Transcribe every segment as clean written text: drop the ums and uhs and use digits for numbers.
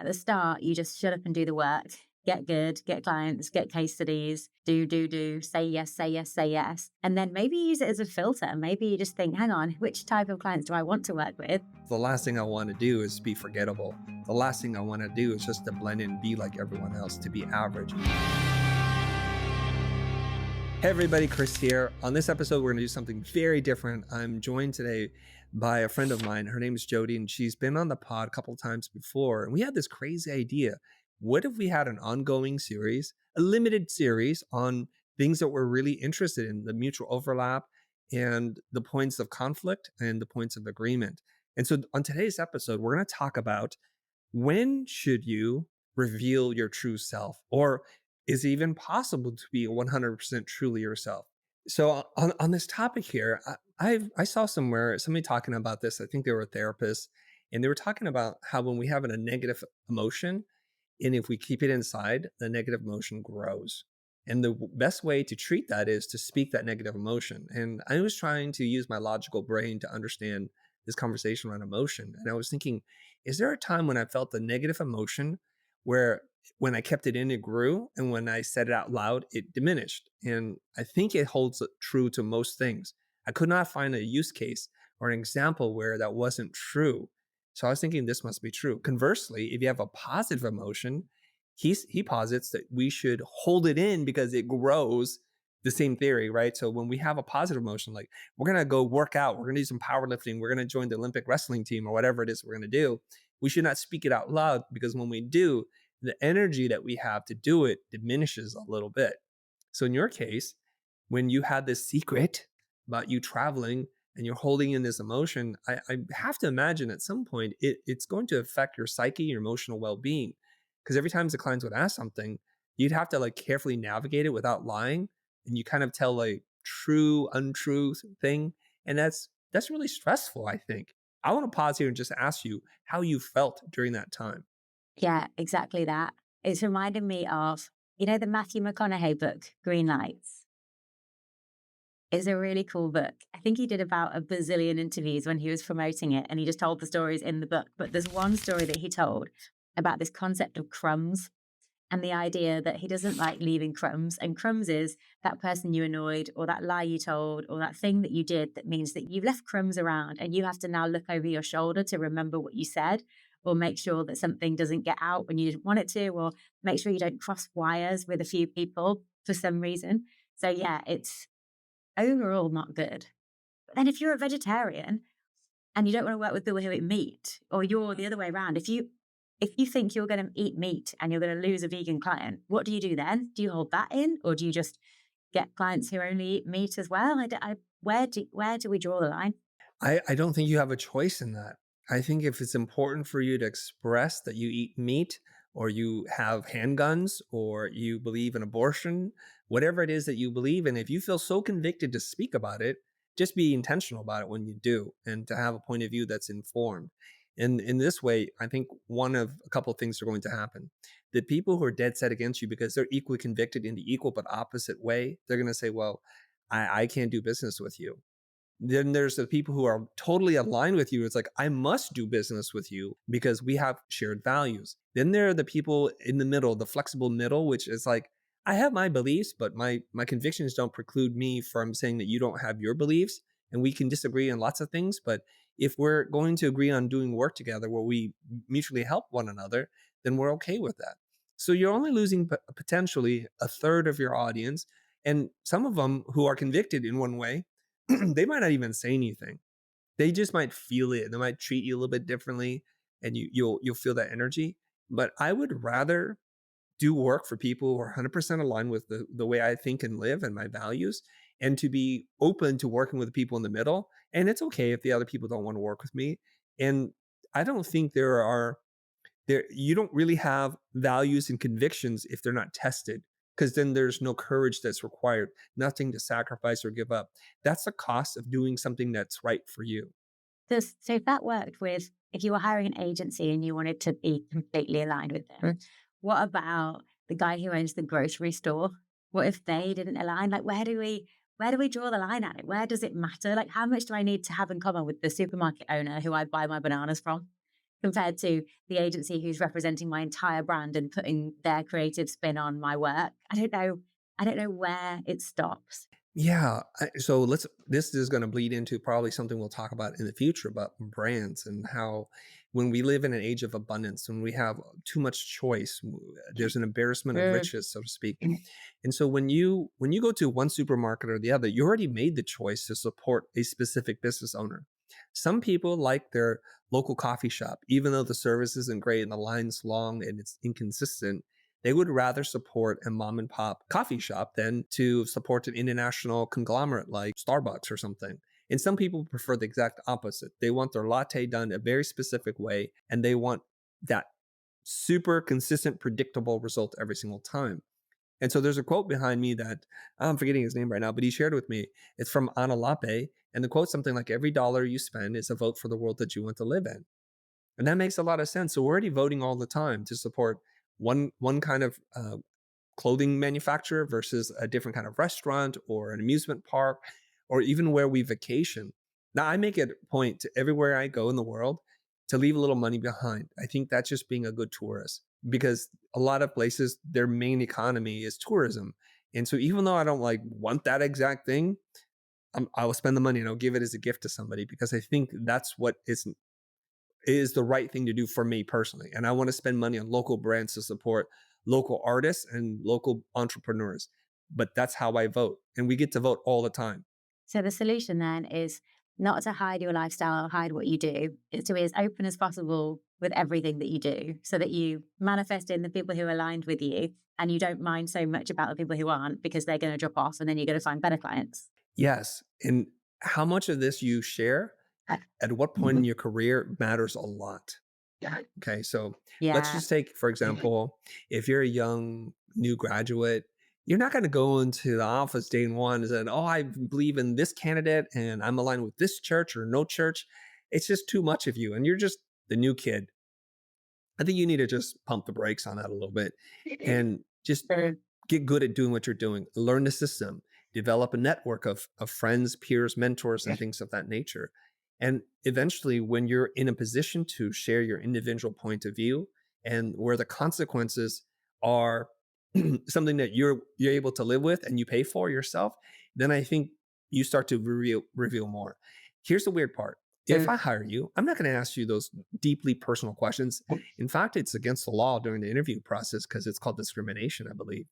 At the start, you just shut up and do the work, get good, get clients, get case studies, do, say yes, say yes, say yes. And then maybe use it as a filter. Maybe you just think, hang on, which type of clients do I want to work with? The last thing I want to do is be forgettable. The last thing I want to do is just to blend in and be like everyone else, to be average. Hey everybody, Chris here. On this episode, we're going to do something very different. I'm joined today by a friend of mine. Her name is Jodie, and she's been on the pod a couple of times before. And we had this crazy idea. What if we had an ongoing series, a limited series on things that we're really interested in, the mutual overlap and the points of conflict and the points of agreement. And so on today's episode, we're going to talk about when should you reveal your true self, or is it even possible to be 100% truly yourself? So on this topic here, I saw somewhere somebody talking about this. I think they were a therapist, and they were talking about how when we have a negative emotion, and if we keep it inside, the negative emotion grows. And the best way to treat that is to speak that negative emotion. And I was trying to use my logical brain to understand this conversation around emotion. And I was thinking, is there a time when I felt the negative emotion where when I kept it in, it grew, and when I said it out loud, it diminished? And I think it holds true to most things. I could not find a use case or an example where that wasn't true. So I was thinking this must be true. Conversely, if you have a positive emotion, he posits that we should hold it in because it grows. The same theory, right? So when we have a positive emotion, like we're going to go work out, we're going to do some powerlifting, we're going to join the Olympic wrestling team or whatever it is we're going to do, we should not speak it out loud, because when we do, the energy that we have to do it diminishes a little bit. So in your case, when you had this secret about you traveling and you're holding in this emotion, I have to imagine at some point it's going to affect your psyche, your emotional well-being. Because every time the clients would ask something, you'd have to like carefully navigate it without lying. And you kind of tell like true, untruth thing. And that's really stressful, I think. I want to pause here and just ask you how you felt during that time. Yeah, exactly that. It's reminded me of, the Matthew McConaughey book, Green Lights. It's a really cool book. I think he did about a bazillion interviews when he was promoting it, and he just told the stories in the book. But there's one story that he told about this concept of crumbs, and the idea that he doesn't like leaving crumbs. And crumbs is that person you annoyed, or that lie you told, or that thing that you did that means that you've left crumbs around, and you have to now look over your shoulder to remember what you said, or make sure that something doesn't get out when you didn't want it to, or make sure you don't cross wires with a few people for some reason. So yeah, it's overall not good. But then if you're a vegetarian and you don't want to work with people who eat meat, or you're the other way around, if you think you're going to eat meat and you're going to lose a vegan client, what do you do then? Do you hold that in, or do you just get clients who only eat meat as well? Where do we draw the line? I don't think you have a choice in that. I think if it's important for you to express that you eat meat, or you have handguns, or you believe in abortion, whatever it is that you believe in, if you feel so convicted to speak about it, just be intentional about it when you do, and to have a point of view that's informed. And in this way, I think one of a couple of things are going to happen. The people who are dead set against you because they're equally convicted in the equal but opposite way, they're going to say, well, I can't do business with you. Then there's the people who are totally aligned with you. It's like, I must do business with you because we have shared values. Then there are the people in the middle, the flexible middle, which is like, I have my beliefs, but my convictions don't preclude me from saying that you don't have your beliefs, and we can disagree on lots of things. But if we're going to agree on doing work together where we mutually help one another, then we're okay with that. So you're only losing potentially a third of your audience, and some of them who are convicted in one way, they might not even say anything. They just might feel it. They might treat you a little bit differently, and you'll feel that energy. But I would rather do work for people who are 100% aligned with the way I think and live and my values, and to be open to working with the people in the middle. And it's okay if the other people don't want to work with me. And I don't think you don't really have values and convictions if they're not tested, because then there's no courage that's required, nothing to sacrifice or give up. That's the cost of doing something that's right for you. So if that worked if you were hiring an agency and you wanted to be completely aligned with them, what about the guy who owns the grocery store? What if they didn't align? Like, where do we draw the line at it? Where does it matter? Like, how much do I need to have in common with the supermarket owner who I buy my bananas from? compared to the agency who's representing my entire brand and putting their creative spin on my work. I don't know where it stops. Yeah. So this is going to bleed into probably something we'll talk about in the future about brands and how when we live in an age of abundance, when we have too much choice, there's an embarrassment of Mm. riches, so to speak. And so when you go to one supermarket or the other, you already made the choice to support a specific business owner. Some people like their local coffee shop, even though the service isn't great and the line's long and it's inconsistent. They would rather support a mom and pop coffee shop than to support an international conglomerate like Starbucks or something. And some people prefer the exact opposite. They want their latte done a very specific way and they want that super consistent, predictable result every single time. And so there's a quote behind me that I'm forgetting his name right now, but he shared with me. It's from Ana Lape. And the quote's something like every dollar you spend is a vote for the world that you want to live in. And that makes a lot of sense. So we're already voting all the time to support one kind of clothing manufacturer versus a different kind of restaurant or an amusement park or even where we vacation. Now, I make it a point to everywhere I go in the world to leave a little money behind. I think that's just being a good tourist because a lot of places, their main economy is tourism. And so even though I don't like want that exact thing, I will spend the money and I'll give it as a gift to somebody because I think that's what is the right thing to do for me personally. And I want to spend money on local brands to support local artists and local entrepreneurs. But that's how I vote. And we get to vote all the time. So the solution then is not to hide your lifestyle, hide what you do. It's to be as open as possible with everything that you do so that you manifest in the people who are aligned with you and you don't mind so much about the people who aren't because they're going to drop off and then you're going to find better clients. Yes. And how much of this you share at what point in your career matters a lot. Okay. So let's Yeah. just take, for example, if you're a young new graduate, you're not going to go into the office day one and say, oh, I believe in this candidate and I'm aligned with this church or no church. It's just too much of you. And you're just the new kid. I think you need to just pump the brakes on that a little bit and just get good at doing what you're doing. Learn the system, develop a network of friends, peers, mentors, and things of that nature. And eventually, when you're in a position to share your individual point of view and where the consequences are something that you're able to live with and you pay for yourself, then I think you start to reveal more. Here's the weird part. If I hire you, I'm not going to ask you those deeply personal questions. In fact, it's against the law during the interview process because it's called discrimination, I believe.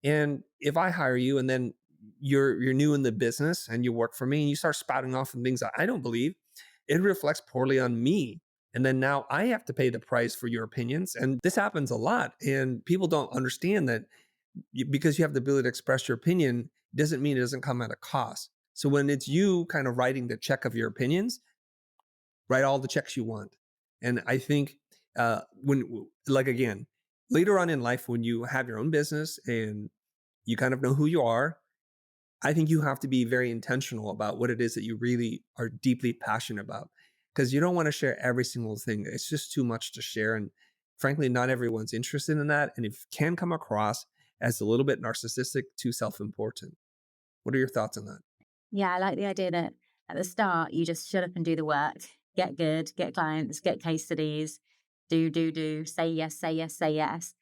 And if I hire you and then you're new in the business and you work for me and you start spouting off some things that I don't believe, it reflects poorly on me. And then now I have to pay the price for your opinions. And this happens a lot. And people don't understand that because you have the ability to express your opinion doesn't mean it doesn't come at a cost. So when it's you kind of writing the check of your opinions, write all the checks you want. And I think like again, later on in life, when you have your own business and you kind of know who you are, I think you have to be very intentional about what it is that you really are deeply passionate about because you don't want to share every single thing. It's just too much to share. And frankly, not everyone's interested in that. And it can come across as a little bit narcissistic, too self-important. What are your thoughts on that? Yeah, I like the idea that at the start, you just shut up and do the work, get good, get clients, get case studies, do, say yes, say yes, say yes.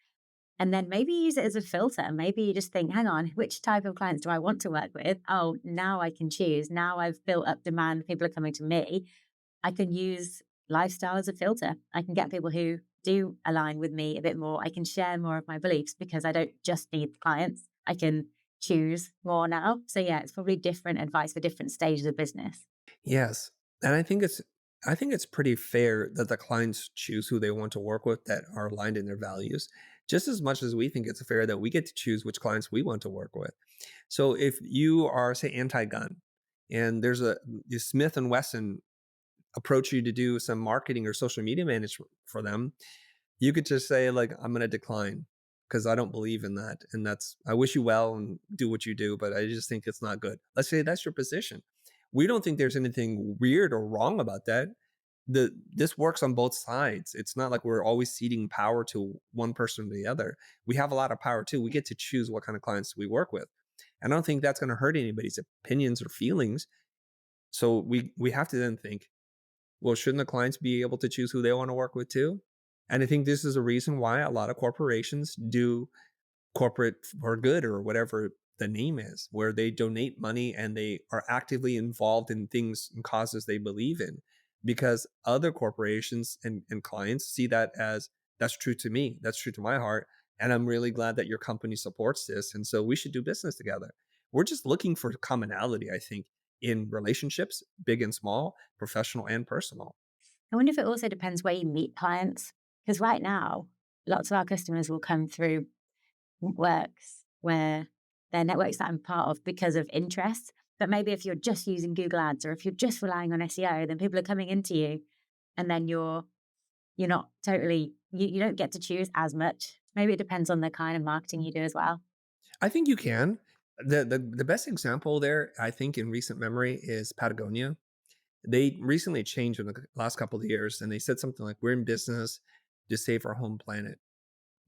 And then maybe use it as a filter. Maybe you just think, hang on, which type of clients do I want to work with? Oh, now I can choose. Now I've built up demand. People are coming to me. I can use lifestyle as a filter. I can get people who do align with me a bit more. I can share more of my beliefs because I don't just need clients. I can choose more now. So yeah, it's probably different advice for different stages of business. Yes. And I think it's pretty fair that the clients choose who they want to work with that are aligned in their values, just as much as we think it's fair that we get to choose which clients we want to work with. So if you are, say, anti-gun, and there's a Smith and Wesson approach you to do some marketing or social media management for them, you could just say like, I'm going to decline because I don't believe in that. And I wish you well and do what you do, but I just think it's not good. Let's say that's your position. We don't think there's anything weird or wrong about that. This works on both sides. It's not like we're always ceding power to one person or the other. We have a lot of power too. We get to choose what kind of clients we work with. I don't think that's going to hurt anybody's opinions or feelings. So we have to then think, Well, shouldn't the clients be able to choose who they want to work with too? And I think this is a reason why a lot of corporations do corporate for good or whatever the name is, where they donate money and they are actively involved in things and causes they believe in, because other corporations and clients see that as, that's true to me, that's true to my heart, and I'm really glad that your company supports this, and so we should do business together. We're just looking for commonality, I think, in relationships, big and small, professional and personal. I wonder if it also depends where you meet clients. Because right now, lots of our customers will come through works where they're networks that I'm part of because of interest. But maybe if you're just using Google Ads or if you're just relying on SEO, then people are coming into you and then you're not totally you don't get to choose as much. Maybe it depends on the kind of marketing you do as well. I think you can. The best example there, I think, in recent memory is Patagonia. They recently changed in the last couple of years, and they said something like, "We're in business to save our home planet.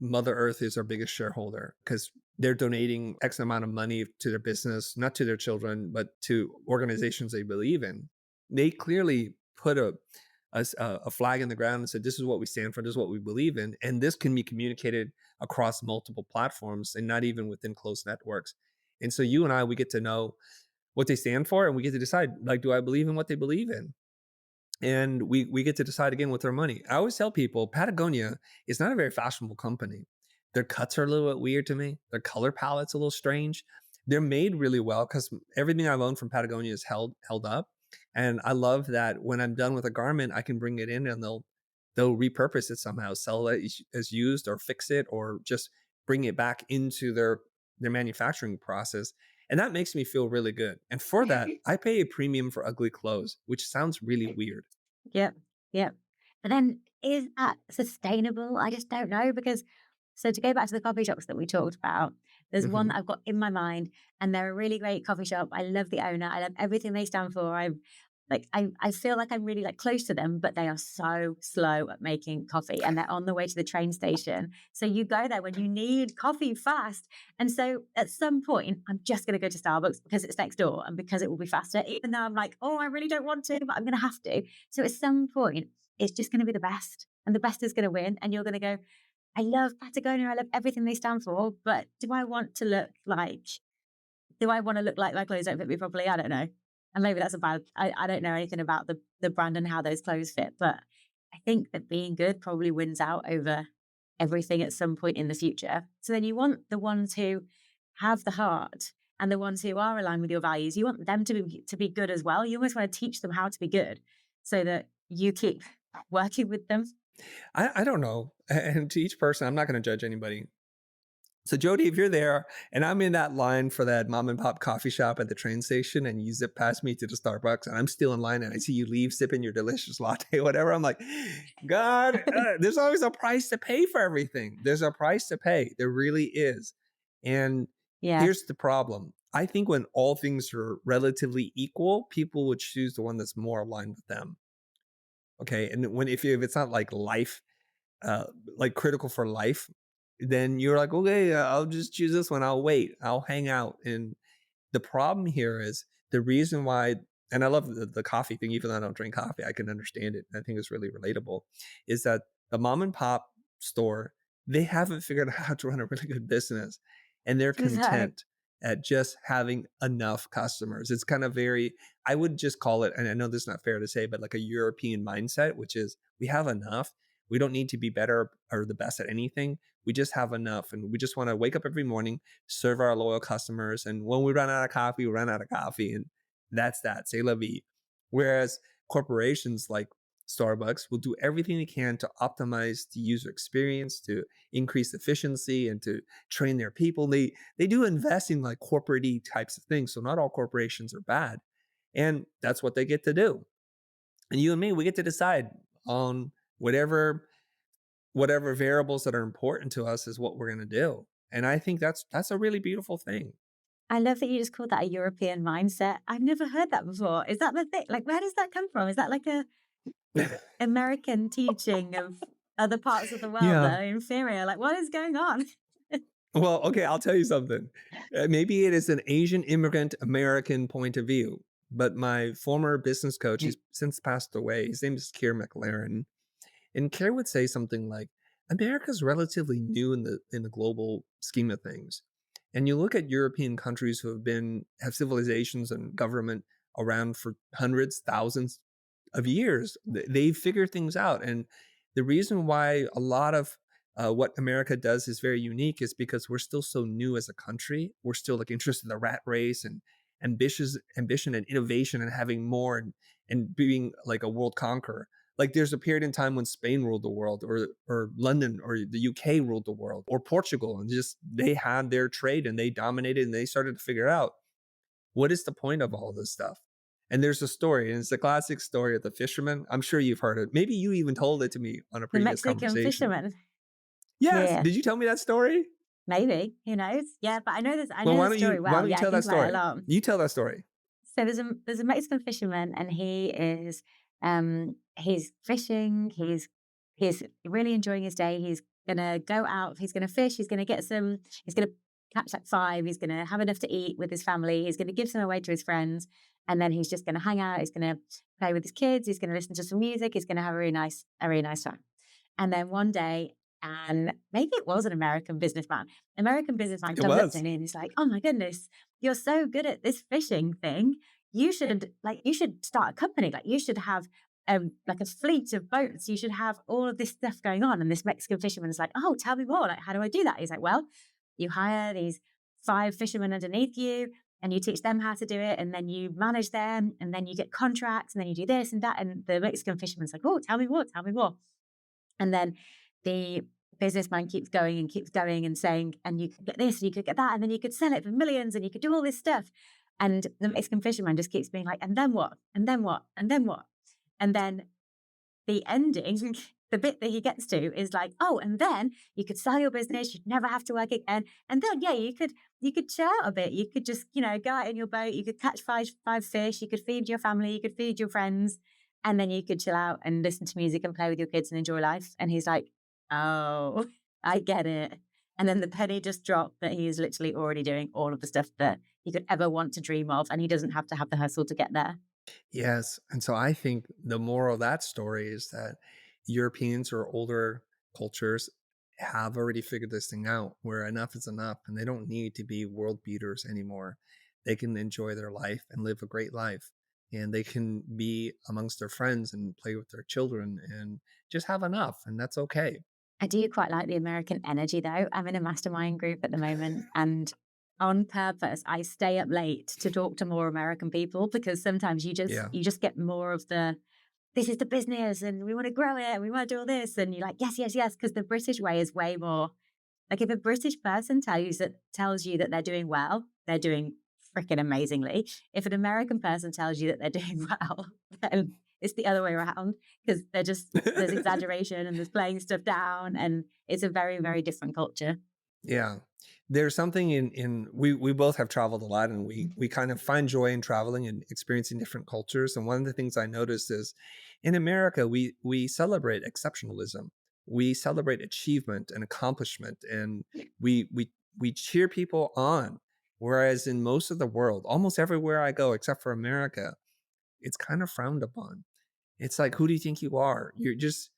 Mother Earth is our biggest shareholder because they're donating X amount of money to their business, not to their children, but to organizations they believe in." They clearly put a flag in the ground and said, "This is what we stand for. This is what we believe in." And this can be communicated across multiple platforms and not even within closed networks. And so you and I, we get to know what they stand for, and we get to decide, like, do I believe in what they believe in? And we get to decide again with our money. I always tell people Patagonia is not a very fashionable company. Their cuts are a little bit weird to me. Their color palette's a little strange. They're made really well because everything I've owned from Patagonia is held up. And I love that when I'm done with a garment, I can bring it in and they'll repurpose it somehow, sell it as used or fix it or just bring it back into their manufacturing process. And that makes me feel really good. And for that, I pay a premium for ugly clothes, which sounds really weird. Yep. Yep. But then is that sustainable? I just don't know because so to go back to the coffee shops that we talked about, there's one Mhm. that I've got in my mind and they're a really great coffee shop. I love the owner. I love everything they stand for. I feel like I'm really like close to them, but they are so slow at making coffee and they're on the way to the train station. So you go there when you need coffee fast. And so at some point, I'm just going to go to Starbucks because it's next door and because it will be faster, even though I'm like, oh, I really don't want to, but I'm going to have to. So at some point, it's just going to be the best and the best is going to win. And you're going to go, I love Patagonia. I love everything they stand for. But do I want to look like my clothes don't fit me properly? I don't know. And maybe that's a bad, I don't know anything about the brand and how those clothes fit. But I think that being good probably wins out over everything at some point in the future. So then you want the ones who have the heart and the ones who are aligned with your values, you want them to be good as well. You almost want to teach them how to be good so that you keep working with them. I don't know. And to each person, I'm not going to judge anybody. So Jody, if you're there and I'm in that line for that mom and pop coffee shop at the train station and you zip past me to the Starbucks and I'm still in line and I see you leave sipping your delicious latte, whatever, I'm like, God, there's always a price to pay for everything. There's a price to pay. There really is. And Yeah. here's the problem. I think when all things are relatively equal, people would choose the one that's more aligned with them. Okay. And if it's not like life, uh, like critical for life, then you're like, okay, I'll just choose this one. I'll wait. I'll hang out. And the problem here is the reason why, and I love the coffee thing, even though I don't drink coffee, I can understand it. I think it's really relatable, is that the mom and pop store, they haven't figured out how to run a really good business and they're So content at just having enough customers. It's kind of very, I would just call it, and I know this is not fair to say, but like a European mindset, which is we have enough. We don't need to be better or the best at anything. We just have enough. And we just want to wake up every morning, serve our loyal customers. And when we run out of coffee, we run out of coffee. And that's that. C'est la vie. Whereas corporations like Starbucks will do everything they can to optimize the user experience, to increase efficiency, and to train their people. They do invest in like corporate-y types of things. So not all corporations are bad. And that's what they get to do. And you and me, we get to decide on whatever variables that are important to us is what we're going to do. And I think that's a really beautiful thing. I love that you just called that a European mindset. I've never heard that before. Is that the thing? Like, where does that come from? Is that like a American teaching of other parts of the world Yeah. that are inferior? Like, what is going on? Well, okay, I'll tell you something. Maybe it is an Asian immigrant American point of view. but my former business coach, he's since passed away. His name is Keir McLaren. And Kerr would say something like, America's relatively new in the global scheme of things. And you look at European countries who have civilizations and government around for hundreds, thousands of years. They figure things out. And the reason why a lot of what America does is very unique is because we're still so new as a country. We're still like interested in the rat race and ambition and innovation and having more and being like a world conqueror. Like there's a period in time when Spain ruled the world, or London or the UK ruled the world, or Portugal, and just they had their trade and they dominated and they started to figure out what is the point of all this stuff. And there's a story, and it's the classic story of the fisherman. I'm sure you've heard it. Maybe you even told it to me on a The previous Mexican conversation. Fisherman. Yes. Yeah, Did you tell me that story? maybe. Who knows? Yeah, but I know this. I Well, know why the don't you story why well. don't you Yeah, I tell that think about it a story? lot. You tell that story. So there's a Mexican fisherman, and he's fishing. He's really enjoying his day. He's gonna go out. He's gonna fish. He's gonna get some. He's gonna catch like five. He's gonna have enough to eat with his family. He's gonna give some away to his friends, and then he's just gonna hang out. He's gonna play with his kids. He's gonna listen to some music. He's gonna have a really nice time. And then one day, and maybe it was an American businessman It comes up to was. him and he's like, "Oh my goodness, you're so good at this fishing thing. You should start a company. Like you should have like a fleet of boats. You should have all of this stuff going on." And this Mexican fisherman is like, "Oh, tell me more. Like, how do I do that?" He's like, "Well, you hire these 5 fishermen underneath you and you teach them how to do it, and then you manage them, and then you get contracts, and then you do this and that." And the Mexican fisherman's like, "Oh, tell me more." And then the businessman keeps going and saying, "And you could get this, and you could get that, and then you could sell it for millions, and you could do all this stuff." And the Mexican fisherman just keeps being like, "And then what? And then what? And then what?" And then the ending, the bit that he gets to is like, "Oh, and then you could sell your business, you'd never have to work again. And then, yeah, you could chill out a bit. You could just, go out in your boat, you could catch five fish, you could feed your family, you could feed your friends, and then you could chill out and listen to music and play with your kids and enjoy life." And he's like, "Oh, I get it." And then the penny just dropped that he is literally already doing all of the stuff that he could ever want to dream of, and he doesn't have to have the hustle to get there. Yes. And so I think the moral of that story is that Europeans or older cultures have already figured this thing out where enough is enough and they don't need to be world beaters anymore. They can enjoy their life and live a great life. And they can be amongst their friends and play with their children and just have enough. And that's okay. I do quite like the American energy though. I'm in a mastermind group at the moment, and on purpose, I stay up late to talk to more American people because sometimes Yeah. you just get more of the, "This is the business and we want to grow it and we want to do all this." And you're like, "Yes, yes, yes." Because the British way is way more like, if a British person tells you that they're doing well, they're doing freaking amazingly. If an American person tells you that they're doing well, then it's the other way around, because there's exaggeration and there's playing stuff down, and it's a very, very different culture. Yeah. There's something in we both have traveled a lot and we kind of find joy in traveling and experiencing different cultures. And one of the things I noticed is in America we celebrate exceptionalism. We celebrate achievement and accomplishment and we cheer people on. Whereas in most of the world, almost everywhere I go except for America, it's kind of frowned upon. It's like, who do you think you are? You're just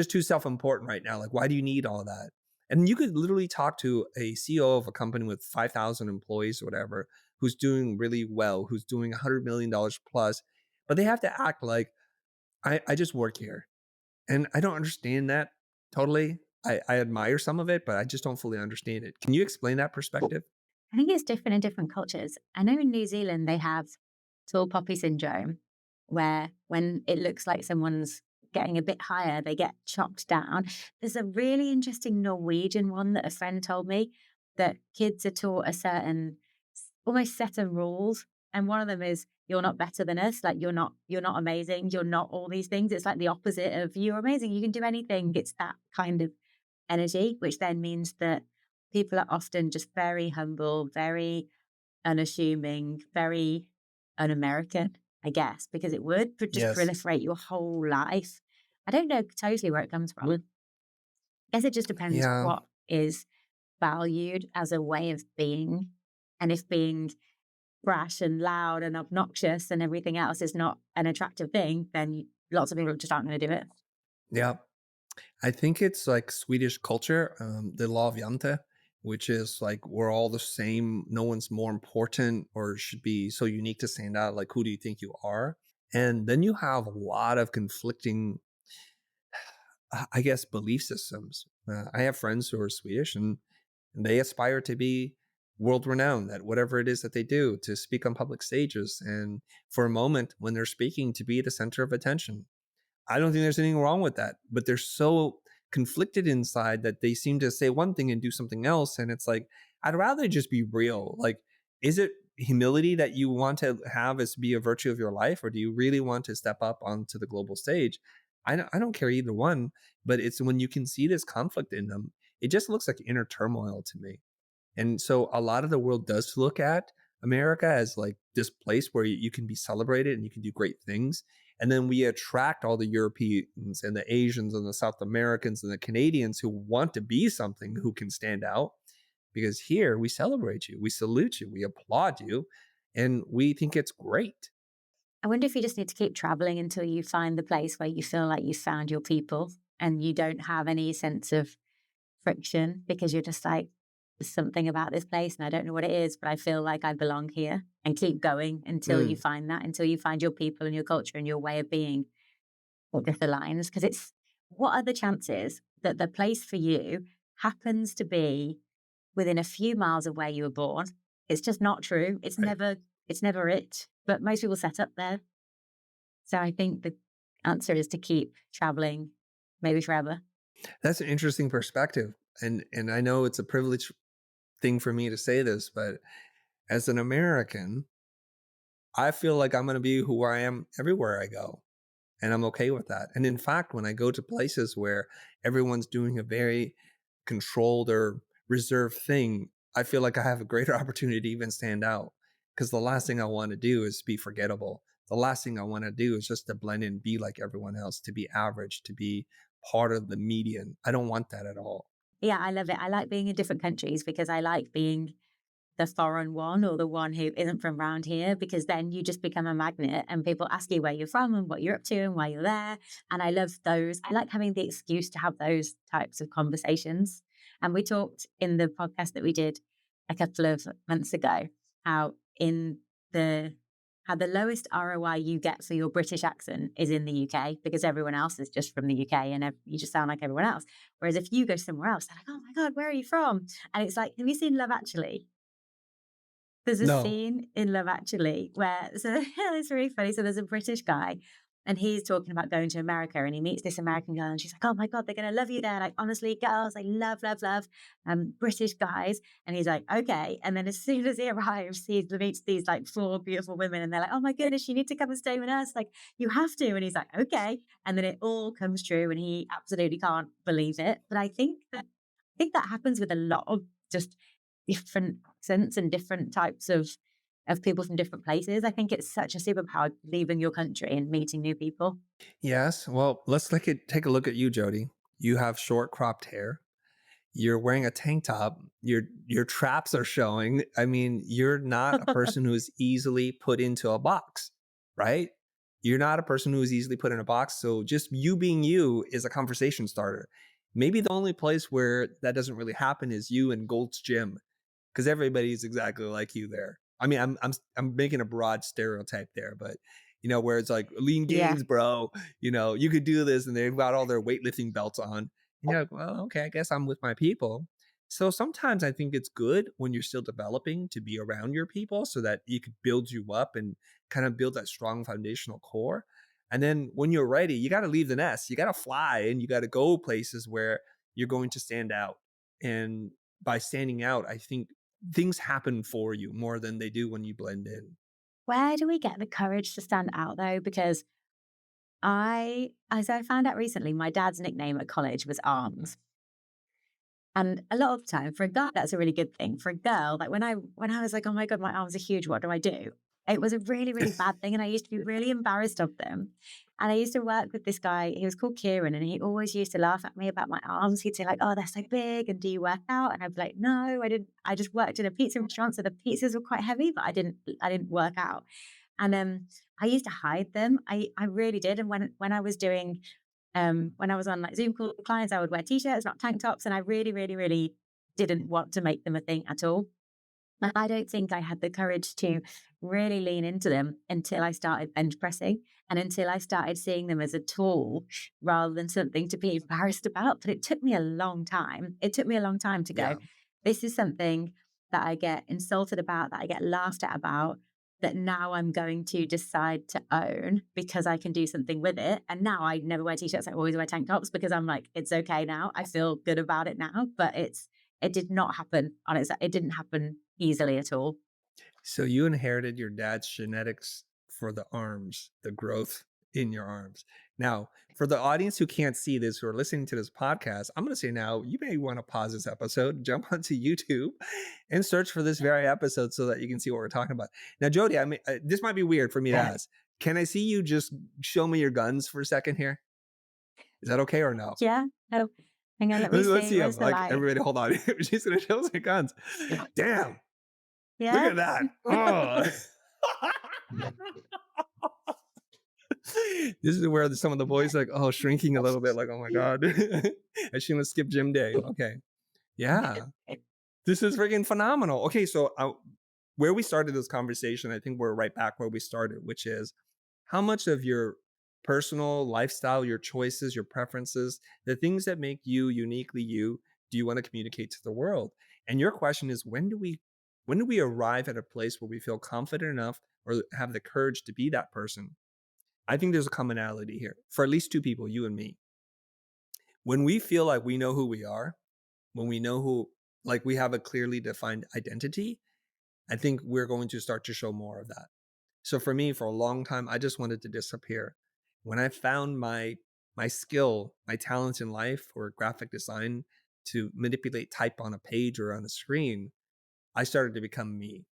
too self-important right now. Like, why do you need all that? And you could literally talk to a CEO of a company with 5,000 employees or whatever, who's doing really well, who's doing $100 million plus, but they have to act like I just work here. And I don't understand that totally. I admire some of it, but I just don't fully understand it. Can you explain that perspective? I think it's different in different cultures. I know in New Zealand they have tall poppy syndrome, where when it looks like someone's getting a bit higher, they get chopped down. There's a really interesting Norwegian one that a friend told me, that kids are taught a certain almost set of rules. And one of them is, "You're not better than us. Like you're not amazing. You're not all these things." It's like the opposite of, "You're amazing. You can do anything." It's that kind of energy, which then means that people are often just very humble, very unassuming, very un-American, I guess, because it would just Yes. proliferate your whole life. I don't know totally where it comes from. I guess it just depends Yeah. what is valued as a way of being. And if being brash and loud and obnoxious and everything else is not an attractive thing, then lots of people just aren't going to do it. Yeah. I think it's like Swedish culture, the law of Jante, which is like we're all the same. No one's more important or should be so unique to stand out. Like, who do you think you are? And then you have a lot of conflicting, I guess, belief systems. I have friends who are Swedish and they aspire to be world renowned at whatever it is that they do, to speak on public stages. And for a moment, when they're speaking, to be the center of attention. I don't think there's anything wrong with that, but they're so conflicted inside that they seem to say one thing and do something else. And it's like, I'd rather just be real. Like, is it humility that you want to have as be a virtue of your life? Or do you really want to step up onto the global stage? I don't care either one, but it's when you can see this conflict in them, it just looks like inner turmoil to me. And so a lot of the world does look at America as like this place where you can be celebrated and you can do great things. And then we attract all the Europeans and the Asians and the South Americans and the Canadians who want to be something, who can stand out. Because here we celebrate you, we salute you, we applaud you, and we think it's great. I wonder if you just need to keep traveling until you find the place where you feel like you found your people and you don't have any sense of friction because you're just like, there's something about this place and I don't know what it is, but I feel like I belong here, and keep going until you Mm, find that, until you find your people and your culture and your way of being that just aligns. Because it's, what are the chances that the place for you happens to be within a few miles of where you were born? It's just not true. right. It's never it. But most people set up there. So I think the answer is to keep traveling, maybe forever. That's an interesting perspective. And I know it's a privileged thing for me to say this, but as an American, I feel like I'm going to be who I am everywhere I go. And I'm okay with that. And in fact, when I go to places where everyone's doing a very controlled or reserved thing, I feel like I have a greater opportunity to even stand out. Because the last thing I want to do is be forgettable. The last thing I want to do is just to blend in, be like everyone else, to be average, to be part of the median. I don't want that at all. Yeah, I love it. I like being in different countries because I like being the foreign one or the one who isn't from around here, because then you just become a magnet and people ask you where you're from and what you're up to and why you're there. And I love those. I like having the excuse to have those types of conversations. And we talked in the podcast that we did a couple of months ago how in the how the lowest ROI you get for your British accent is in the UK, because everyone else is just from the UK and you just sound like everyone else. Whereas if you go somewhere else, they're like, oh my God, where are you from? And it's like, have you seen Love Actually? There's a No. scene in Love Actually where, so it's really funny. So there's a British guy and he's talking about going to America, and he meets this American girl and she's like, oh my God, they're going to love you there. Like, honestly, girls, I love British guys. And he's like, okay. And then as soon as he arrives, he meets these like four beautiful women and they're like, oh my goodness, you need to come and stay with us. Like, you have to. And he's like, okay. And then it all comes true and he absolutely can't believe it. But I think that happens with a lot of just different accents and different types of people from different places. I think it's such a superpower leaving your country and meeting new people. Yes. Well, let's take a look at you, Jody. You have short cropped hair. You're wearing a tank top. Your traps are showing. I mean, you're not a person who is easily put into a box, right? You're not a person who is easily put in a box. So just you being you is a conversation starter. Maybe the only place where that doesn't really happen is you and Gold's Gym, because everybody's exactly like you there. I mean, I'm making a broad stereotype there, but where it's like lean Yeah. gains, bro. You could do this, and they've got all their weightlifting belts on. And you're like, well, okay, I guess I'm with my people. So sometimes I think it's good when you're still developing to be around your people so that you could build you up and kind of build that strong foundational core. And then when you're ready, you got to leave the nest. You got to fly and you got to go places where you're going to stand out. And by standing out, I think things happen for you more than they do when you blend in. Where do we get the courage to stand out though? Because as I found out recently, my dad's nickname at college was Arms. And a lot of the time, for a guy, that's a really good thing. For a girl, like when I was like, oh my God, my arms are huge, what do I do? It was a really, really bad thing. And I used to be really embarrassed of them. And I used to work with this guy, he was called Kieran, and he always used to laugh at me about my arms. He'd say like, oh, they're so big. And do you work out? And I'd be like, no, I didn't. I just worked in a pizza restaurant. So the pizzas were quite heavy, but I didn't work out. And I used to hide them. I really did. And when I was doing, when I was on like Zoom call with clients, I would wear t-shirts, not tank tops. And I really, really, really didn't want to make them a thing at all. And I don't think I had the courage to really lean into them until I started bench pressing and until I started seeing them as a tool rather than something to be embarrassed about. But it took me a long time. It took me a long time to go, Yeah. this is something that I get insulted about, that I get laughed at about, that now I'm going to decide to own because I can do something with it. And now I never wear t-shirts. I always wear tank tops because I'm like, it's okay now. I feel good about it now, but it did not happen on its, it didn't happen easily at all. So you inherited your dad's genetics for the arms, the growth in your arms. Now, for the audience who can't see this, who are listening to this podcast, I'm going to say now, you may want to pause this episode, jump onto YouTube and search for this very episode so that you can see what we're talking about. Now, Jodie, I mean, this might be weird for me to ask. Can I see you just show me your guns for a second here? Is that okay or no? Yeah. No. Hang on, let me Let's see. see Where's them. the Like, light? everybody, hold on. She's going to show us her guns. Damn. Yeah. Look at that. Oh. This is where some of the boys like, oh, shrinking a little bit, like, oh my God. I shouldn't have skipped gym day. Okay. Yeah. This is freaking phenomenal. Okay. So where we started this conversation, I think we're right back where we started, which is how much of your personal lifestyle, your choices, your preferences, the things that make you uniquely you, do you want to communicate to the world? And your question is, when do we arrive at a place where we feel confident enough or have the courage to be that person? I think there's a commonality here for at least two people, you and me. When we feel like we know who we are, when we know who, like we have a clearly defined identity, I think we're going to start to show more of that. So for me, for a long time, I just wanted to disappear. When I found my skill, my talents in life for graphic design to manipulate type on a page or on a screen, I started to become me.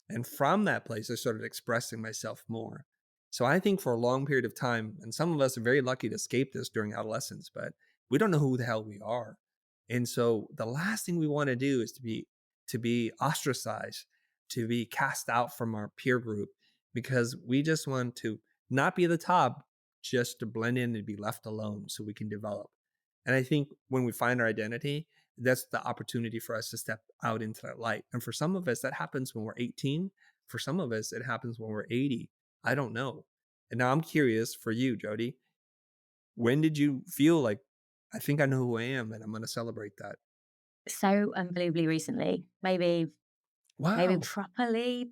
And from that place, I started expressing myself more. So I think for a long period of time, and some of us are very lucky to escape this during adolescence, but we don't know who the hell we are. And so the last thing we want to do is to be ostracized, to be cast out from our peer group, because we just want to not be at the top, just to blend in and be left alone so we can develop. And I think when we find our identity, that's the opportunity for us to step out into that light. And for some of us, that happens when we're 18. For some of us, it happens when we're 80. I don't know. And now I'm curious for you, Jodie, when did you feel like, I think I know who I am and I'm going to celebrate that? So unbelievably recently, maybe Wow. properly,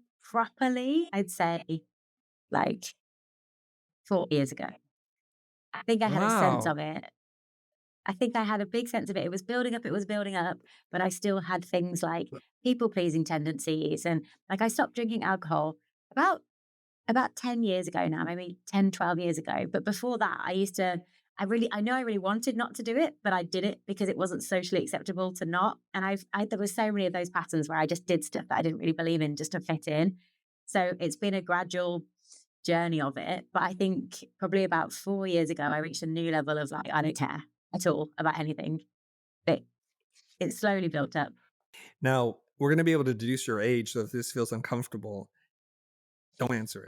I'd say like 4 years ago. I think I had a sense Wow. of it. I think I had a big sense of it. It was building up, but I still had things like people pleasing tendencies. And like I stopped drinking alcohol about 10 years ago now, maybe 10, 12 years ago. But before that, I know I really wanted not to do it, but I did it because it wasn't socially acceptable to not. And there were so many of those patterns where I just did stuff that I didn't really believe in just to fit in. So it's been a gradual journey of it. But I think probably about 4 years ago, I reached a new level of like, I don't care at all about anything. But it slowly built up. Now, we're going to be able to deduce your age. So if this feels uncomfortable, don't answer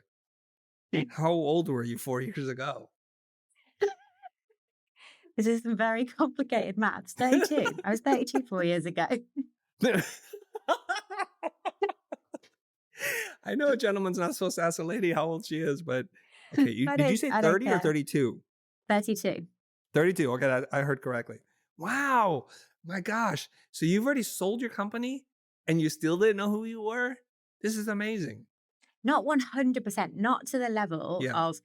it. How old were you 4 years ago? This is some very complicated maths. 32. I was 32 4 years ago. I know a gentleman's not supposed to ask a lady how old she is, but okay. Did you say I don't 30 or care. 32? 32. 32. Okay, I heard correctly. Wow. My gosh. So you've already sold your company and you still didn't know who you were? This is amazing. Not 100%, not to the level Yeah. of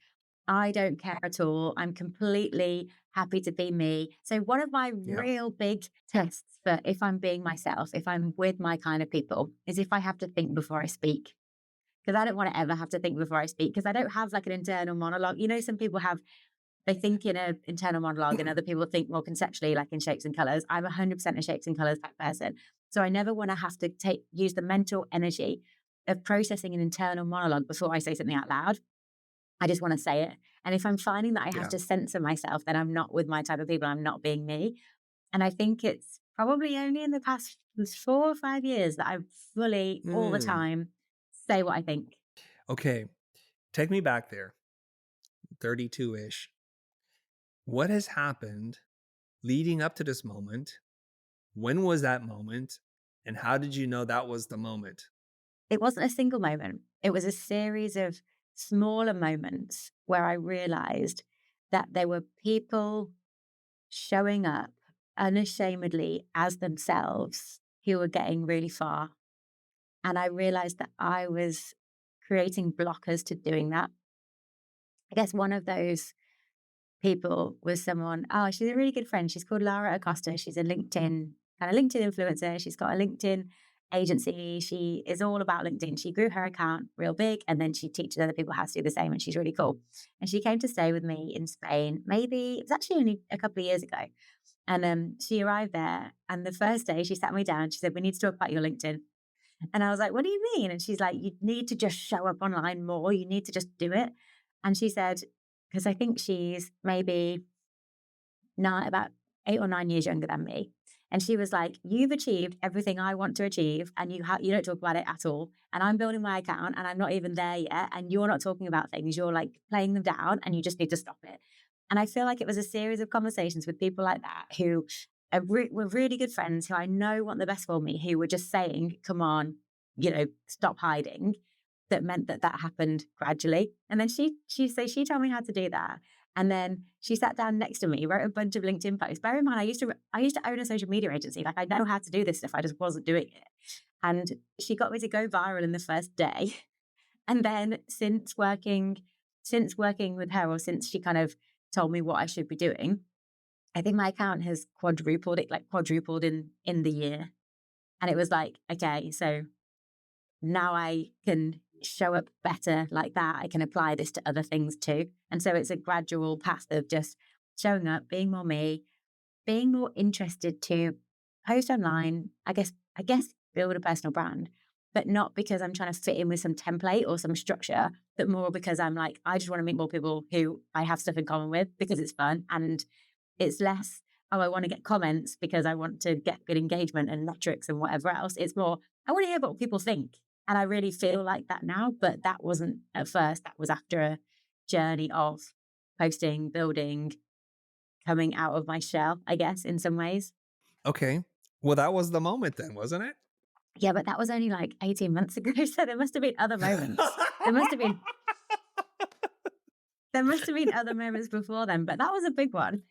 I don't care at all. I'm completely happy to be me. So one of my Yeah. real big tests for if I'm being myself, if I'm with my kind of people, is if I have to think before I speak. Because I don't want to ever have to think before I speak, because I don't have like an internal monologue. You know, some people they think in an internal monologue and other people think more conceptually, like in shapes and colors. I'm 100% a shapes and colors type person. So I never want to have to use the mental energy of processing an internal monologue before I say something out loud. I just want to say it. And if I'm finding that I have Yeah. to censor myself, then I'm not with my type of people. I'm not being me. And I think it's probably only in the past 4 or 5 years that I fully, all the Mm. time, say what I think. Okay. Take me back there, 32-ish. What has happened leading up to this moment? When was that moment? And how did you know that was the moment? It wasn't a single moment. It was a series of smaller moments where I realized that there were people showing up unashamedly as themselves who were getting really far. And I realized that I was creating blockers to doing that. I guess one of those people was someone, oh, she's a really good friend. She's called Lara Acosta. She's a LinkedIn influencer. She's got a LinkedIn agency. She is all about LinkedIn. She grew her account real big and then she teaches other people how to do the same. And she's really cool. And she came to stay with me in Spain. Maybe it was actually only a couple of years ago. And she arrived there. And the first day she sat me down. She said, we need to talk about your LinkedIn. And I was like, what do you mean? And she's like, you need to just show up online more. You need to just do it. And she said, because I think she's maybe about 8 or 9 years younger than me. And she was like, you've achieved everything I want to achieve and you don't talk about it at all. And I'm building my account and I'm not even there yet. And you're not talking about things. You're like playing them down and you just need to stop it. And I feel like it was a series of conversations with people like that who were really good friends who I know want the best for me, who were just saying, come on, stop hiding. That meant that happened gradually. And then she told me how to do that. And then she sat down next to me, wrote a bunch of LinkedIn posts. Bear in mind, I used to own a social media agency. Like I know how to do this stuff. I just wasn't doing it. And she got me to go viral in the first day. And then since working with her, or since she kind of told me what I should be doing, I think my account has quadrupled in the year. And it was like, okay, so now I can show up better like that. I can apply this to other things too. And so it's a gradual path of just showing up, being more me, being more interested to post online, I guess build a personal brand, but not because I'm trying to fit in with some template or some structure, but more because I'm like, I just want to meet more people who I have stuff in common with because it's fun. And it's less, oh, I want to get comments because I want to get good engagement and metrics and whatever else. It's more, I want to hear what people think. And I really feel like that now, but that wasn't at first. That was after a journey of posting, building, coming out of my shell, I guess, in some ways. Okay. Well, that was the moment then, wasn't it? Yeah, but that was only like 18 months ago. So there must have been other moments. There must have been other moments before then, but that was a big one.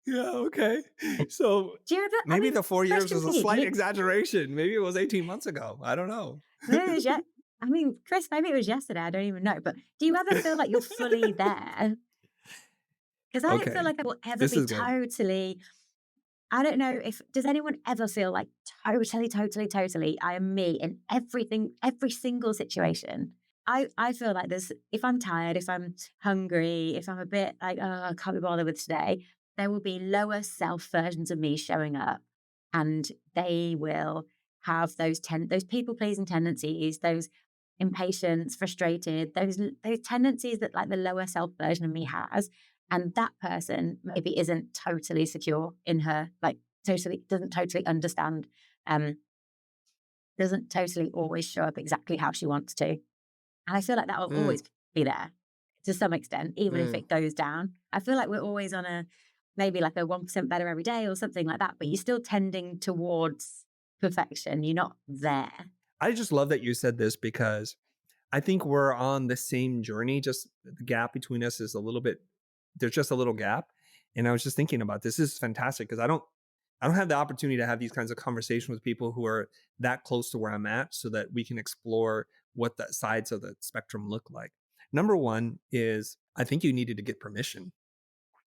Yeah, okay. So Do you ever, maybe the 4 years question was for a you, slight exexaggeration. Maybe it was 18 months ago. I don't know. maybe it was Chris, maybe it was yesterday. I don't even know. But do you ever feel like you're fully there? Because I don't feel Okay. like I will ever This be is good. totally. I don't know does anyone ever feel like totally I am me in everything, every single situation. I feel like if I'm tired, if I'm hungry, if I'm a bit like, oh, I can't be bothered with today, there will be lower self versions of me showing up and they will have those people pleasing tendencies, those impatience, frustrated, those tendencies that like the lower self version of me has. And that person maybe isn't totally secure in her, like doesn't totally understand, doesn't totally always show up exactly how she wants to. And I feel like that will Mm, always be there to some extent, even if mm. it goes down. I feel like we're always on maybe like a 1% better every day or something like that, but you're still tending towards perfection. You're not there. I just love that you said this because I think we're on the same journey. Just the gap between us is there's just a little gap. And I was just thinking about this. This is fantastic because I don't have the opportunity to have these kinds of conversations with people who are that close to where I'm at so that we can explore what the sides of the spectrum look like. Number one is I think you needed to get permission.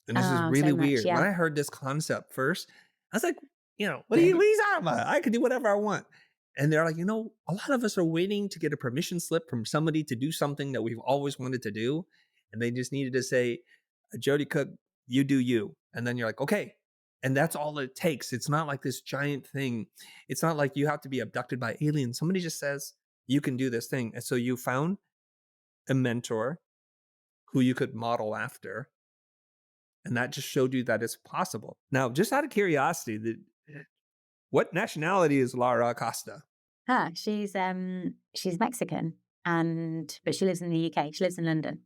And this is Oh, really so much. weird. When Yeah. I heard this concept first, I was like, what are you talking about? I can do whatever I want. And they're like, a lot of us are waiting to get a permission slip from somebody to do something that we've always wanted to do. And they just needed to say, Jodie Cook, you do you. And then you're like, okay. And that's all it takes. It's not like this giant thing. It's not like you have to be abducted by aliens. Somebody just says, you can do this thing. And so you found a mentor who you could model after. And that just showed you that it's possible. Now, just out of curiosity, what nationality is Lara Acosta? She's Mexican, but she lives in the UK. She lives in London.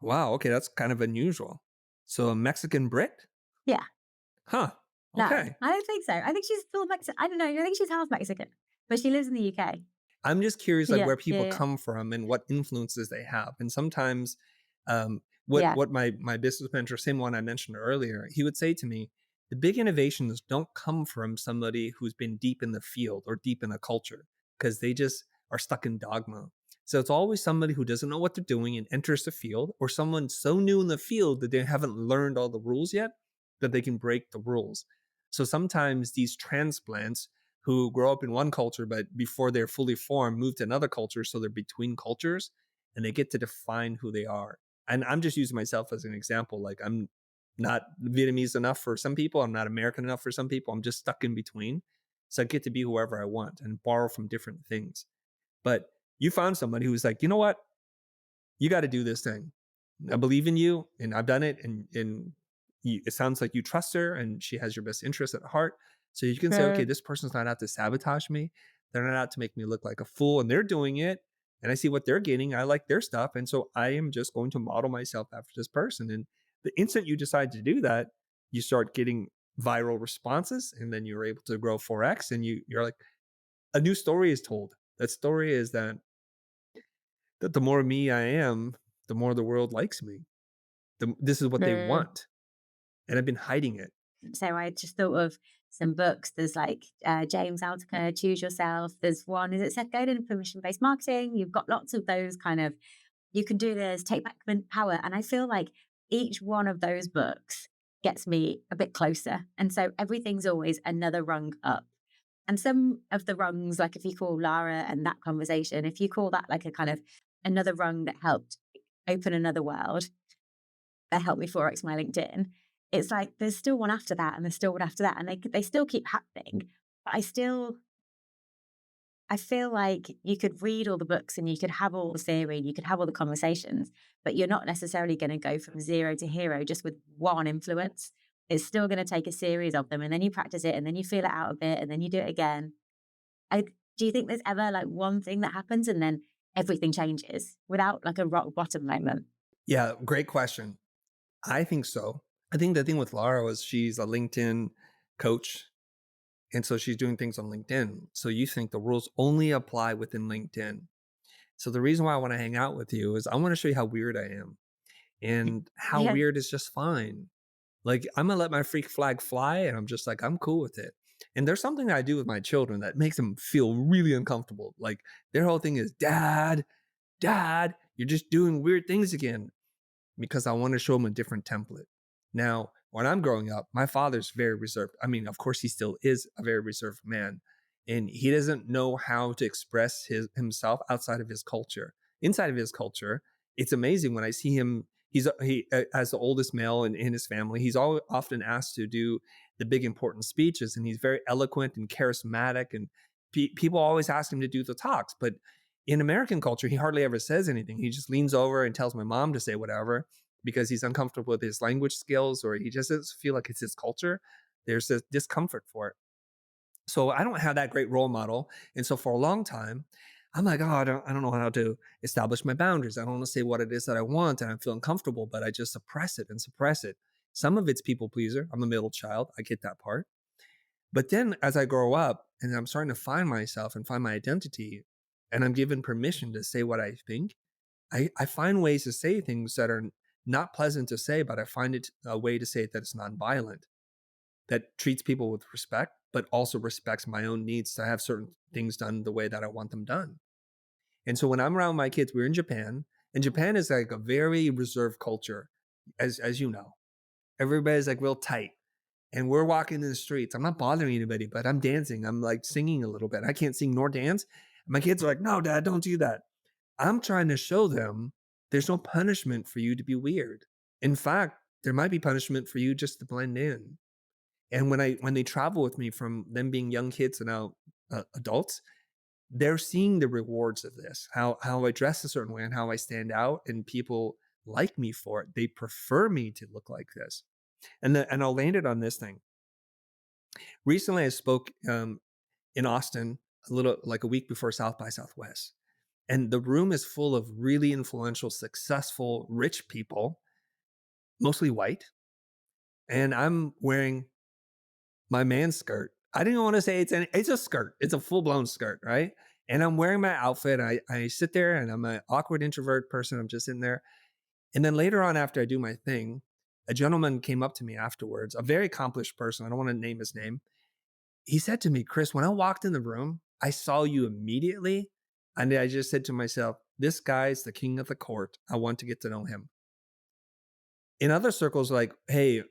Wow, okay, that's kind of unusual. So a Mexican Brit? Yeah. Huh. No, Okay. I don't think so. I think she's still Mexican. I don't know. I think she's half Mexican, but she lives in the UK. I'm just curious, like Yeah, where people yeah, come from and what influences they have. And sometimes, yeah. what my business mentor, same one I mentioned earlier, he would say to me, the big innovations don't come from somebody who's been deep in the field or deep in a culture, because they just are stuck in dogma. So it's always somebody who doesn't know what they're doing and enters the field, or someone so new in the field that they haven't learned all the rules yet that they can break the rules. So sometimes these transplants who grow up in one culture, but before they're fully formed, move to another culture. So they're between cultures and they get to define who they are. And I'm just using myself as an example. Like, I'm not Vietnamese enough for some people. I'm not American enough for some people. I'm just stuck in between. So I get to be whoever I want and borrow from different things. But you found somebody who's like, you know what? You got to do this thing. I believe in you and I've done it. And it sounds like you trust her and she has your best interest at heart. So you can say, okay, True. this person's not out to sabotage me. They're not out to make me look like a fool, and they're doing it. And I see what they're getting. I like their stuff. And so I am just going to model myself after this person. And the instant you decide to do that, you start getting viral responses, and then you're able to grow 4x. And you're like, a new story is told. That story is that the more me I am, the more the world likes me. This is what they True. want. And I've been hiding it. So I just thought of some books. There's like James Altucher, Choose Yourself. There's one, is it Seth Godin, Permission-Based Marketing? You've got lots of those kind of, you can do this, take back power. And I feel like each one of those books gets me a bit closer. And so everything's always another rung up. And some of the rungs, like if you call Lara and that conversation, if you call that like a kind of another rung that helped open another world, that helped me 4x my LinkedIn, it's like there's still one after that, and there's still one after that, and they still keep happening. But I feel like you could read all the books and you could have all the theory, and you could have all the conversations, but you're not necessarily going to go from zero to hero just with one influence. It's still going to take a series of them, and then you practice it, and then you feel it out a bit, and then you do it again. Do you think there's ever like one thing that happens and then everything changes without like a rock bottom moment? Yeah, great question. I think so. I think the thing with Lara was she's a LinkedIn coach. And so she's doing things on LinkedIn. So you think the rules only apply within LinkedIn. So the reason why I want to hang out with you is I want to show you how weird I am, and how Yeah. weird is just fine. Like, I'm going to let my freak flag fly, and I'm just like, I'm cool with it. And there's something I do with my children that makes them feel really uncomfortable. Like, their whole thing is, Dad, you're just doing weird things again, because I want to show them a different template. Now, when I'm growing up, my father's very reserved. I mean, of course, he still is a very reserved man, and he doesn't know how to express himself outside of his culture. Inside of his culture, it's amazing when I see him. He as the oldest male in his family, he's often asked to do the big important speeches, and he's very eloquent and charismatic, and people always ask him to do the talks. But in American culture, he hardly ever says anything. He just leans over and tells my mom to say whatever, because he's uncomfortable with his language skills, or he just doesn't feel like it's his culture. There's this discomfort for it. So I don't have that great role model. And so for a long time, I'm like, oh, I don't know how to establish my boundaries. I don't want to say what it is that I want, and I feel uncomfortable, but I just suppress it and suppress it. Some of it's people pleaser. I'm a middle child. I get that part. But then as I grow up and I'm starting to find myself and find my identity, and I'm given permission to say what I think, I find ways to say things that are not pleasant to say, but I find it a way to say it that it's nonviolent, that treats people with respect, but also respects my own needs to have certain things done the way that I want them done. And so when I'm around my kids, we're in Japan, and Japan is like a very reserved culture, as you know. Everybody's like real tight. And we're walking in the streets. I'm not bothering anybody, but I'm dancing. I'm like singing a little bit. I can't sing nor dance. My kids are like, no, Dad, don't do that. I'm trying to show them there's no punishment for you to be weird. In fact, there might be punishment for you just to blend in. And when they travel with me, from them being young kids to now adults, they're seeing the rewards of this, how I dress a certain way and how I stand out, and people like me for it. They prefer me to look like this. And I'll land it on this thing. Recently, I spoke in Austin a little like a week before South by Southwest. And the room is full of really influential, successful, rich people, mostly white. And I'm wearing my man's skirt. I didn't want to say it's a skirt. It's a full-blown skirt, right? And I'm wearing my outfit. I sit there and I'm an awkward introvert person. I'm just sitting there. And then later on, after I do my thing, a gentleman came up to me afterwards, a very accomplished person. I don't want to name his name. He said to me, Chris, when I walked in the room, I saw you immediately. And I just said to myself, this guy's the king of the court. I want to get to know him. In other circles, like, hey,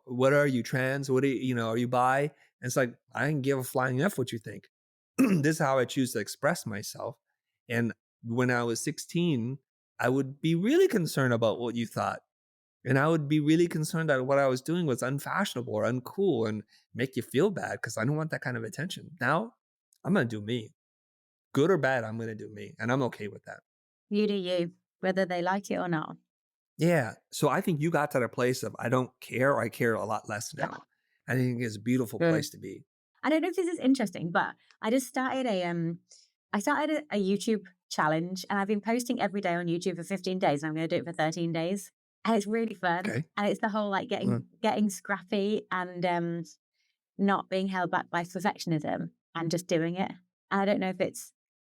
what are you, trans? What are you, are you bi? And it's like, I can give a flying F what you think. This is how I choose to express myself. And when I was 16, I would be really concerned about what you thought. And I would be really concerned that what I was doing was unfashionable or uncool and make you feel bad because I don't want that kind of attention. Now, I'm going to do me. Good or bad, I'm going to do me. And I'm okay with that. You do you, whether they like it or not. Yeah. So I think you got to the place of I don't care, or I care a lot less now. I think it's a beautiful place to be. I don't know if this is interesting, but I just started a YouTube challenge, and I've been posting every day on YouTube for 15 days, and I'm going to do it for 13 days. And it's really fun. Okay. And it's the whole like getting scrappy and not being held back by perfectionism and just doing it. And I don't know if it's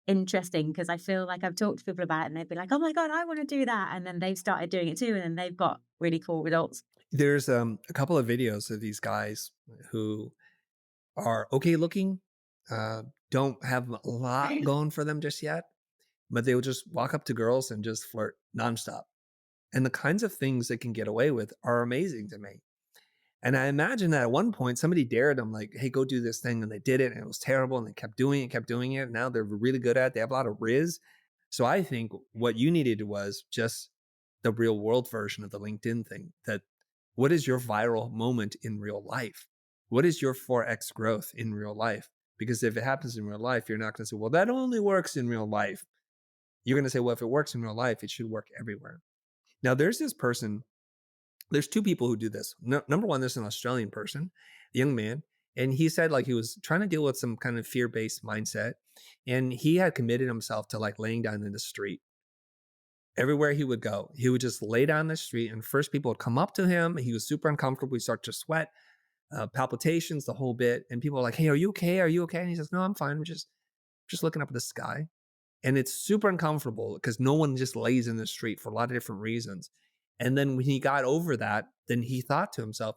interesting because I feel like I've talked to people about it and they'd be like, oh my God, I want to do that. And then they've started doing it too. And then they've got really cool results. There's a couple of videos of these guys who are okay looking, don't have a lot going for them just yet, but they will just walk up to girls and just flirt nonstop. And the kinds of things they can get away with are amazing to me. And I imagine that at one point somebody dared them like, hey, go do this thing. And they did it and it was terrible. And they kept doing it. Now they're really good at it. They have a lot of riz. So I think what you needed was just the real world version of the LinkedIn thing. That what is your viral moment in real life? What is your 4X growth in real life? Because if it happens in real life, you're not going to say, well, that only works in real life. You're going to say, well, if it works in real life, it should work everywhere. Now there's two people who do this. Number one, there's an Australian person, a young man, and he said like he was trying to deal with some kind of fear-based mindset, and he had committed himself to like laying down in the street. Everywhere he would go, he would just lay down in the street, and first people would come up to him. He was super uncomfortable. He'd start to sweat, palpitations, the whole bit. And people are like, hey, are you okay? Are you okay? And he says, no, I'm fine. I'm just looking up at the sky. And it's super uncomfortable because no one just lays in the street for a lot of different reasons. And then when he got over that, then he thought to himself,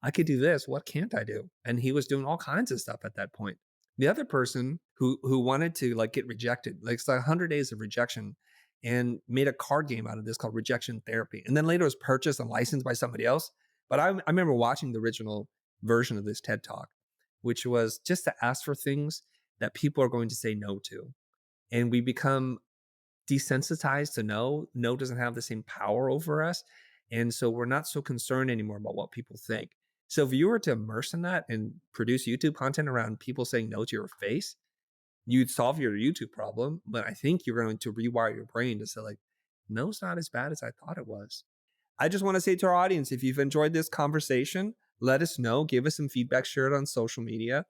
I could do this. What can't I do? And he was doing all kinds of stuff at that point. The other person who wanted to like get rejected, like it's like 100 days of rejection, and made a card game out of this called Rejection Therapy. And then later was purchased and licensed by somebody else. But I remember watching the original version of this TED Talk, which was just to ask for things that people are going to say no to. And we become desensitized to no. No doesn't have the same power over us. And so we're not so concerned anymore about what people think. So if you were to immerse in that and produce YouTube content around people saying no to your face, you'd solve your YouTube problem. But I think you're going to rewire your brain to say like, no, it's not as bad as I thought it was. I just want to say to our audience, if you've enjoyed this conversation, let us know, give us some feedback, share it on social media,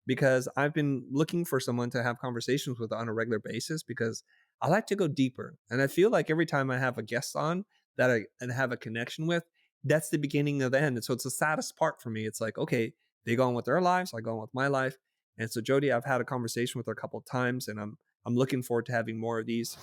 because I've been looking for someone to have conversations with on a regular basis because I like to go deeper. And I feel like every time I have a guest on that I have a connection with, that's the beginning of the end. And so it's the saddest part for me. It's like, okay, they go on with their lives, I go on with my life. And so Jodie, I've had a conversation with her a couple of times, and I'm looking forward to having more of these.